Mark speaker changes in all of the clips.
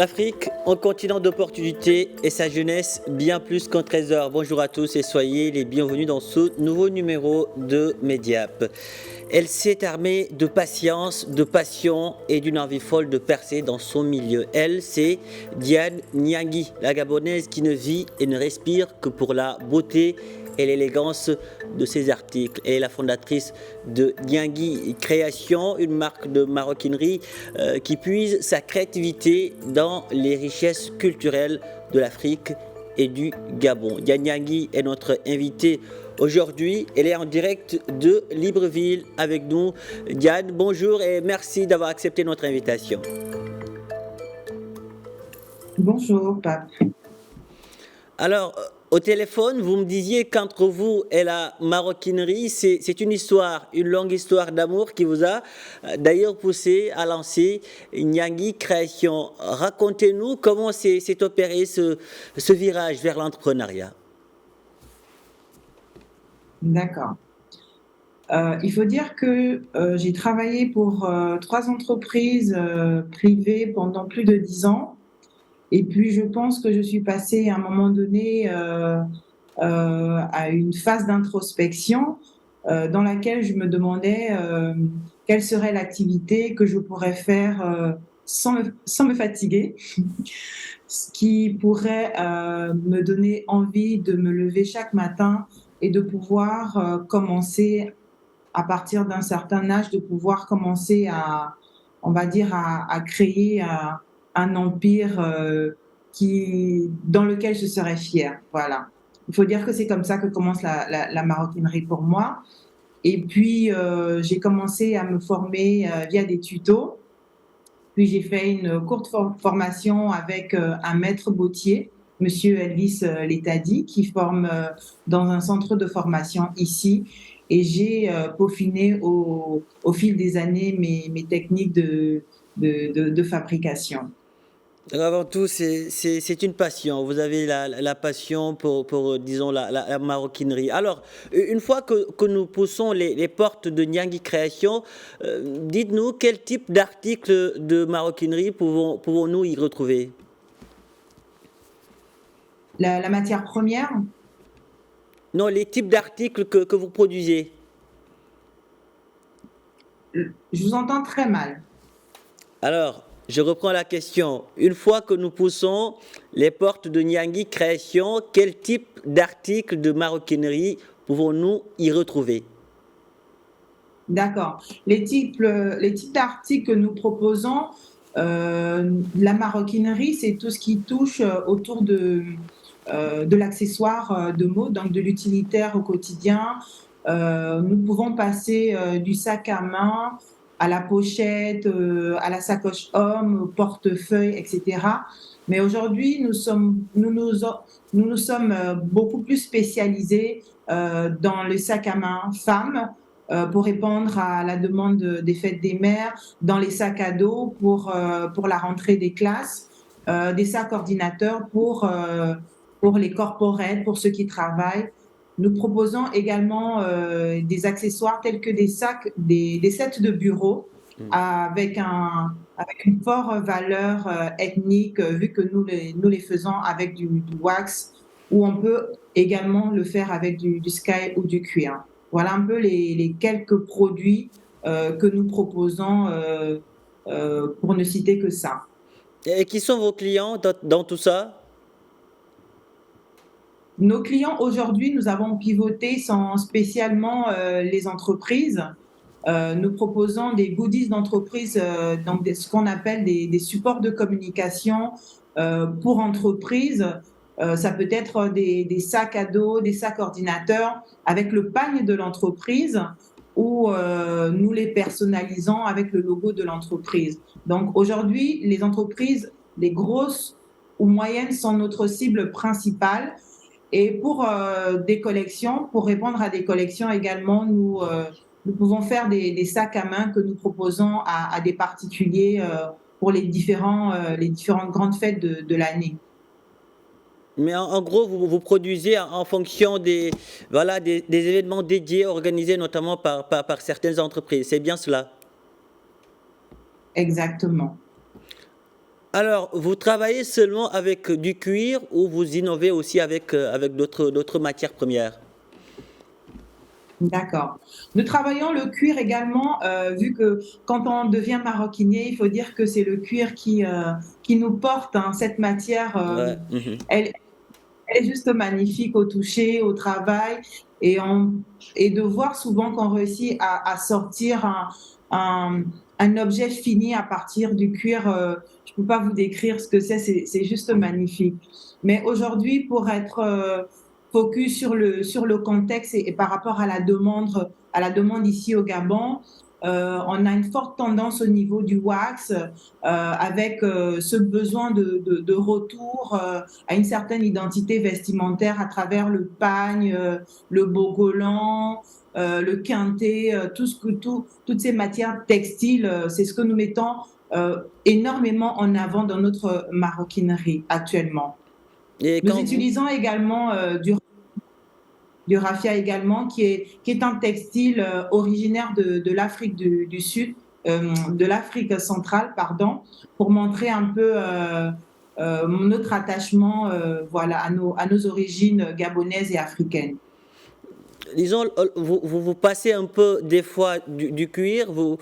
Speaker 1: L'Afrique, un continent d'opportunités et sa jeunesse bien plus qu'un trésor. Bonjour à tous et soyez les bienvenus dans ce nouveau numéro de Mediap. Elle s'est armée de patience, de passion et d'une envie folle de percer dans son milieu. Elle, c'est Diane Nyangi, la Gabonaise qui ne vit et ne respire que pour la beauté et l'élégance de ses articles. Elle est la fondatrice de Nyangi Création, une marque de maroquinerie qui puise sa créativité dans les richesses culturelles de l'Afrique et du Gabon. Diane Nyangi est notre invitée aujourd'hui. Elle est en direct de Libreville avec nous. Diane, bonjour et merci d'avoir accepté notre invitation.
Speaker 2: Bonjour, Pape.
Speaker 1: Alors, au téléphone, vous me disiez qu'entre vous et la maroquinerie, c'est une histoire, une longue histoire d'amour qui vous a d'ailleurs poussé à lancer Nyangi Création. Racontez-nous comment s'est opéré ce virage vers l'entrepreneuriat.
Speaker 2: D'accord. Il faut dire que j'ai travaillé pour 3 entreprises privées pendant plus de 10 ans. Et puis, je pense que je suis passée à un moment donné à une phase d'introspection dans laquelle je me demandais quelle serait l'activité que je pourrais faire sans me fatiguer, ce qui pourrait me donner envie de me lever chaque matin et de pouvoir commencer, à partir d'un certain âge, de pouvoir commencer on va dire, à créer un empire dans lequel je serais fière. Voilà. Il faut dire que c'est comme ça que commence la maroquinerie pour moi. Et puis, j'ai commencé à me former via des tutos. Puis, j'ai fait une courte formation avec un maître bottier, Monsieur Elvis Letadi, qui forme dans un centre de formation ici. Et j'ai peaufiné au fil des années mes techniques de fabrication.
Speaker 1: Avant tout, c'est une passion. Vous avez la passion pour disons, la maroquinerie. Alors, une fois que nous poussons les portes de Nyangi Création, dites-nous quel type d'articles de maroquinerie pouvons-nous y retrouver?
Speaker 2: La matière première?
Speaker 1: Non, les types d'articles que vous produisez.
Speaker 2: Je vous entends très mal.
Speaker 1: Alors, je reprends la question. Une fois que nous poussons les portes de Nyangi Création, quel type d'articles de maroquinerie pouvons-nous y retrouver?
Speaker 2: D'accord. Les types d'articles que nous proposons, la maroquinerie, c'est tout ce qui touche autour de l'accessoire de mode, donc de l'utilitaire au quotidien. Nous pouvons passer du sac à main à la pochette, à la sacoche homme, au portefeuille, etc. Mais aujourd'hui, nous nous sommes beaucoup plus spécialisés dans le sac à main femmes pour répondre à la demande des fêtes des mères, dans les sacs à dos pour la rentrée des classes, des sacs ordinateurs pour les corporates, pour ceux qui travaillent. Nous proposons également des accessoires tels que des sacs, des sets de bureau avec une forte valeur ethnique, vu que nous les faisons avec du wax, ou on peut également le faire avec du sky ou du cuir. Voilà un peu les quelques produits que nous proposons pour ne citer que ça.
Speaker 1: Et qui sont vos clients dans tout ça?
Speaker 2: Nos clients aujourd'hui, nous avons pivoté sans spécialement les entreprises. Nous proposons des goodies d'entreprise, donc ce qu'on appelle des supports de communication pour entreprises. Ça peut être des sacs à dos, des sacs ordinateurs avec le pagne de l'entreprise ou nous les personnalisons avec le logo de l'entreprise. Donc aujourd'hui, les entreprises, les grosses ou moyennes sont notre cible principale. Et pour des collections, pour répondre à des collections également, nous pouvons faire des sacs à main que nous proposons à des particuliers pour les différentes grandes fêtes de l'année.
Speaker 1: Mais en gros, vous produisez en fonction voilà, des événements dédiés organisés notamment par certaines entreprises. C'est bien cela?
Speaker 2: Exactement.
Speaker 1: Alors, vous travaillez seulement avec du cuir ou vous innovez aussi avec d'autres matières premières?
Speaker 2: D'accord. Nous travaillons le cuir également, vu que quand on devient maroquinier, il faut dire que c'est le cuir qui nous porte, hein. Cette matière,
Speaker 1: Ouais. Mhm.
Speaker 2: elle elle est juste magnifique au toucher, au travail et on et de voir souvent qu'on réussit à sortir un un objet fini à partir du cuir, je peux pas vous décrire ce que c'est juste magnifique. Mais aujourd'hui, pour être, focus sur le contexte et par rapport à la demande ici au Gabon, on a une forte tendance au niveau du wax, avec, ce besoin de retour, à une certaine identité vestimentaire à travers le pagne, le bogolan, le quinté, toutes ces matières textiles, c'est ce que nous mettons énormément en avant dans notre maroquinerie actuellement.
Speaker 1: Et
Speaker 2: Nous
Speaker 1: quand vous,
Speaker 2: utilisons également du raffia également, qui est un textile originaire de l'Afrique du Sud, de l'Afrique centrale, pardon, pour montrer un peu notre attachement voilà, à nos origines gabonaises et africaines.
Speaker 1: disons, vous passez un peu des fois du cuir, vous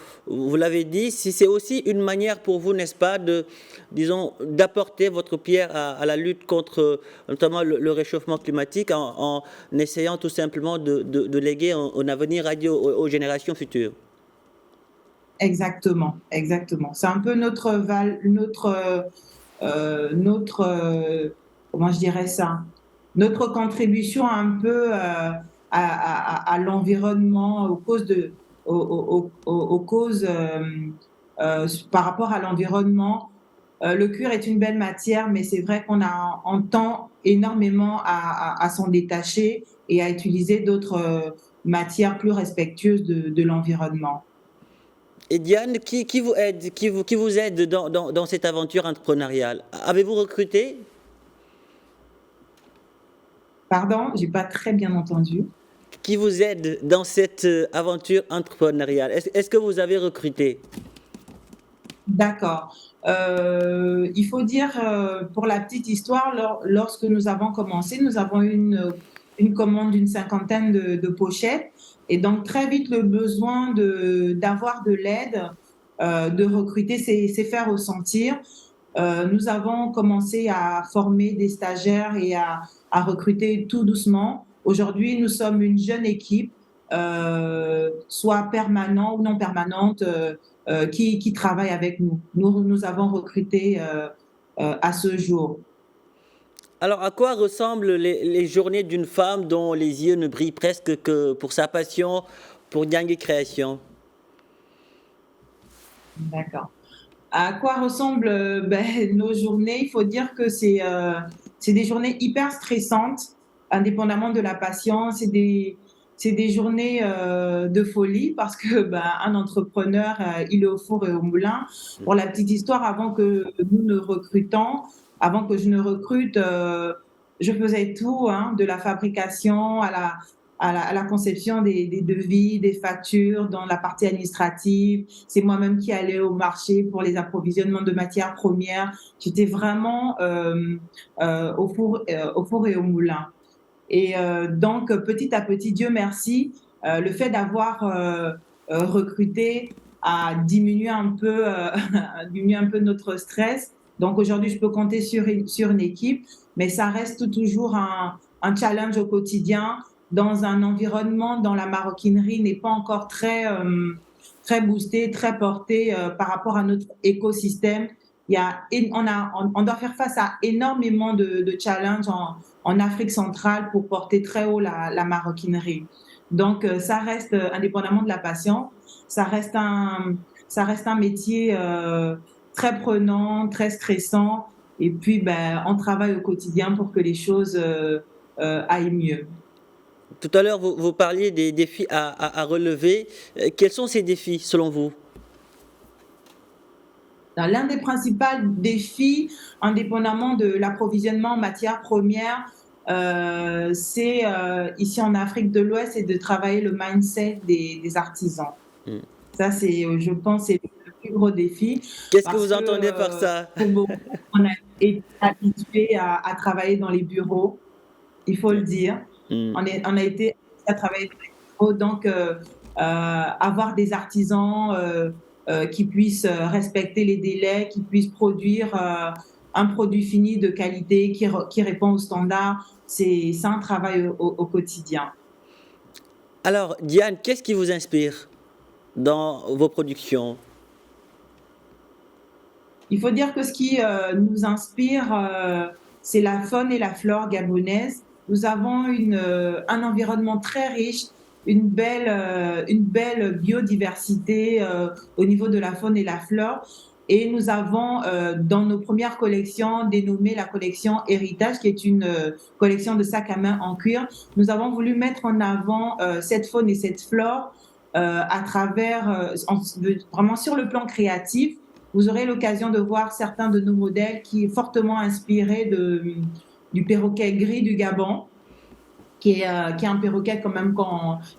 Speaker 1: l'avez dit, si c'est aussi une manière pour vous, n'est-ce pas, disons, d'apporter votre pierre à la lutte contre notamment le réchauffement climatique en essayant tout simplement de léguer un avenir radieux aux générations futures.
Speaker 2: Exactement, exactement. C'est un peu notre comment je dirais ça? Notre contribution un peu à l'environnement, aux causes par rapport à l'environnement. Le cuir est une belle matière, mais c'est vrai on tend énormément à s'en détacher et à utiliser d'autres matières plus respectueuses de l'environnement.
Speaker 1: Et Diane, qui vous aide, qui vous aide dans cette aventure entrepreneuriale? Avez-vous recruté?
Speaker 2: Pardon, j'ai pas très bien entendu.
Speaker 1: Qui vous aide dans cette aventure entrepreneuriale? Est-ce que vous avez recruté?
Speaker 2: D'accord. Il faut dire, pour la petite histoire, lorsque nous avons commencé, nous avons eu une commande d'une cinquantaine de pochettes et donc très vite le besoin d'avoir de l'aide, de recruter s'est fait ressentir. Nous avons commencé à former des stagiaires et à recruter tout doucement. Aujourd'hui, nous sommes une jeune équipe, soit permanente ou non permanente, qui travaille avec nous. Nous avons recruté à ce jour.
Speaker 1: Alors, à quoi ressemblent les journées d'une femme dont les yeux ne brillent presque que pour sa passion pour Nyang Création?
Speaker 2: D'accord. À quoi ressemblent nos journées? Il faut dire que c'est des journées hyper stressantes, indépendamment de la patience. C'est des journées de folie parce que un entrepreneur, il est au four et au moulin. Pour la petite histoire, avant que je ne recrute, je faisais tout, hein, de la fabrication à la conception des devis, des factures, dans la partie administrative. C'est moi-même qui allais au marché pour les approvisionnements de matières premières. J'étais vraiment au four et au moulin. Et donc, petit à petit, Dieu merci, le fait d'avoir recruté a diminué un peu, diminué un peu notre stress. Donc aujourd'hui, je peux compter sur une équipe, mais ça reste toujours un challenge au quotidien dans un environnement dont la maroquinerie n'est pas encore très boosté, très porté par rapport à notre écosystème. On doit faire face à énormément de challenges en Afrique centrale pour porter très haut la maroquinerie. Donc, ça reste, indépendamment de la passion, ça reste ça reste un métier très prenant, très stressant. Et puis, on travaille au quotidien pour que les choses aillent mieux.
Speaker 1: Tout à l'heure, vous parliez des défis à relever. Quels sont ces défis selon vous?
Speaker 2: L'un des principaux défis, indépendamment de l'approvisionnement en matières premières, c'est ici en Afrique de l'Ouest, c'est de travailler le mindset des artisans.
Speaker 1: Hmm.
Speaker 2: Ça, c'est, je pense, c'est le plus gros défi
Speaker 1: Qu'est-ce que
Speaker 2: parce
Speaker 1: vous
Speaker 2: que
Speaker 1: entendez par ça?
Speaker 2: pour beaucoup, on a été habitué à travailler dans les bureaux, il faut le dire.
Speaker 1: Hmm.
Speaker 2: On a été à travailler dans les bureaux, donc avoir des artisans qui puissent respecter les délais, qui puissent produire un produit fini de qualité qui répond aux standards, c'est un travail au quotidien.
Speaker 1: Alors, Diane, qu'est-ce qui vous inspire dans vos productions?
Speaker 2: Il faut dire que ce qui nous inspire, c'est la faune et la flore gabonaise. Nous avons un environnement très riche, une belle biodiversité au niveau de la faune et la flore. Et nous avons dans nos premières collections dénommée la collection Héritage, qui est une collection de sacs à main en cuir. Nous avons voulu mettre en avant cette faune et cette flore à travers, vraiment sur le plan créatif. Vous aurez l'occasion de voir certains de nos modèles qui est fortement inspiré du perroquet gris du Gabon, qui est un perroquet quand même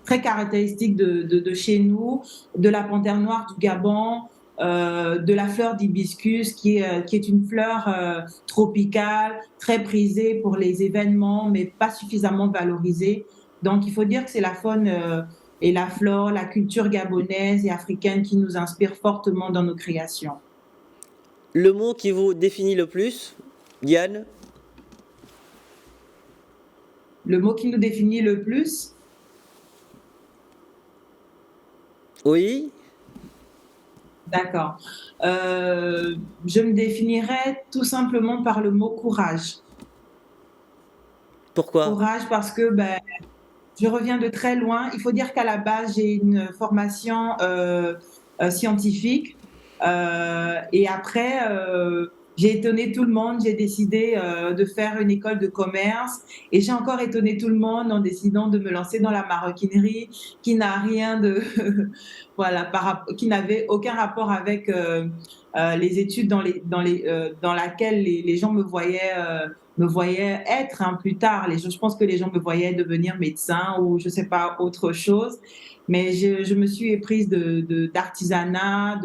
Speaker 2: très caractéristique de chez nous, de la panthère noire du Gabon, de la fleur d'hibiscus, qui est une fleur tropicale, très prisée pour les événements, mais pas suffisamment valorisée. Donc, il faut dire que c'est la faune et la flore, la culture gabonaise et africaine qui nous inspire fortement dans nos créations.
Speaker 1: Le mot qui vous définit le plus, Diane?
Speaker 2: Le mot qui nous définit le plus,
Speaker 1: Oui?
Speaker 2: d'accord. Je me définirais tout simplement par le mot courage.
Speaker 1: Pourquoi?
Speaker 2: Courage parce que ben, je reviens de très loin. Il faut dire qu'à la base, j'ai une formation scientifique. Et après, j'ai étonné tout le monde. J'ai décidé de faire une école de commerce. Et j'ai encore étonné tout le monde en décidant de me lancer dans la maroquinerie, qui n'a rien de... voilà, qui n'avait aucun rapport avec les études dans laquelle les gens me voyaient être plus tard. Je pense que les gens me voyaient devenir médecin ou je sais pas, autre chose. Mais je me suis éprise d'artisanat,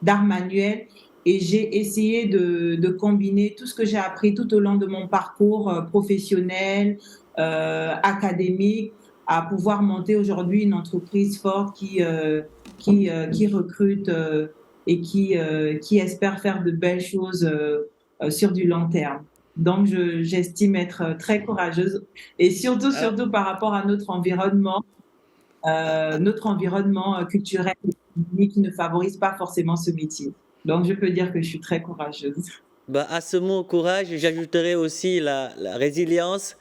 Speaker 2: d'art manuel et j'ai essayé de combiner tout ce que j'ai appris tout au long de mon parcours professionnel, académique, à pouvoir monter aujourd'hui une entreprise forte qui recrute et qui espère faire de belles choses sur du long terme. Donc, j'estime être très courageuse et surtout,
Speaker 1: Alors,
Speaker 2: surtout par rapport à notre environnement culturel qui ne favorise pas forcément ce métier. Donc, je peux dire que je suis très courageuse.
Speaker 1: bah, à ce mot courage, j'ajouterai aussi la résilience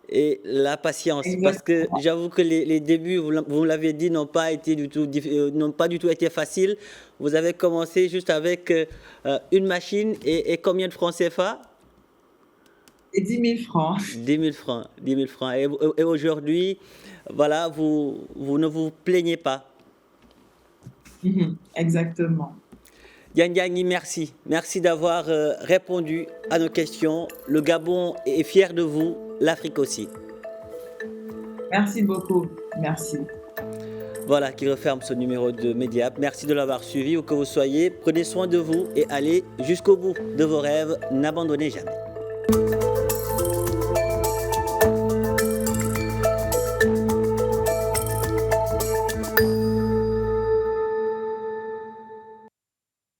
Speaker 1: et la patience. Parce que
Speaker 2: Exactement.
Speaker 1: j'avoue que les débuts, vous l'avez dit, n'ont pas été du tout, n'ont pas du tout été faciles. Vous avez commencé juste avec une machine et combien de francs CFA?
Speaker 2: Et 10 000 francs.
Speaker 1: 10 000 francs. 10 000 francs. Et aujourd'hui, voilà, vous ne vous plaignez pas.
Speaker 2: Exactement.
Speaker 1: Diane Diagni, merci. Merci d'avoir répondu à nos questions. Le Gabon est fier de vous, l'Afrique aussi.
Speaker 2: Merci beaucoup. Merci.
Speaker 1: Voilà qui referme ce numéro de Mediap. Merci de l'avoir suivi où que vous soyez. Prenez soin de vous et allez jusqu'au bout de vos rêves. N'abandonnez jamais.